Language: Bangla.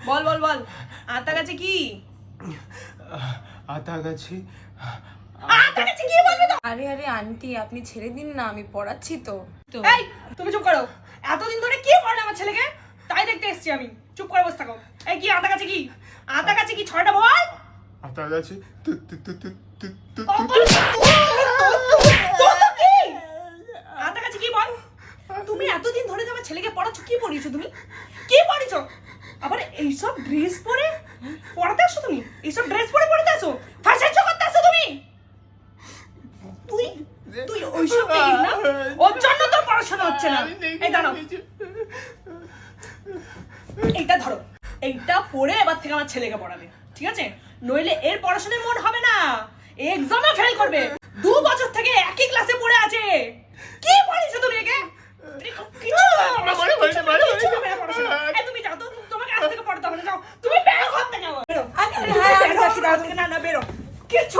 বল বল বল, আতা গাছে কি? আতা গাছে আতা গাছে কি বলবি তো? আরে আরে আন্টি আপনি ছেড়ে দিন না, আমি পড়াচ্ছি তো। এই তুমি চুপ করো। এতদিন ধরে কি পড়ালে আমার ছেলেকে? তাই দেখতে এসেছি আমি। চুপ করে বসে থাকো। এই কি আতা গাছে কি? আতা গাছে কি ছয়টা বল? আতা গাছে আতা গাছে কি বল? তুমি এতদিন ধরে যে আমার ছেলেকে পড়াচ্ছ, কি পড়িয়েছো তুমি? কি পড়িয়েছো? আবার এইসব ড্রেস পরে পড়াতে আসো তুমি? এইসব ড্রেস পরে পড়াতে আসো? ফ্যাশন শো করতে আসো তুমি? তুই তুই ওইসব দেখিস না? ওর জন্য তোর পড়াশোনা হচ্ছে না। এই দাঁড়াও, এইটা ধরো। এইটা পড়ে এবার থেকে আমার ছেলেকে পড়াবে, ঠিক আছে? নইলে এর পড়াশোনায় মন হবে না, এক্সামে ফেল করবে। 2 বছর থেকে একই ক্লাসে পড়ে আছে। কি পড়িয়েছো তুমি একে? তুমি যাও তো, তোমাকে আজ থেকে পড়াতে হবে না। যাও তুমি, বেরো ঘর থেকে। বেরো। না না বেরো, কিচ্ছু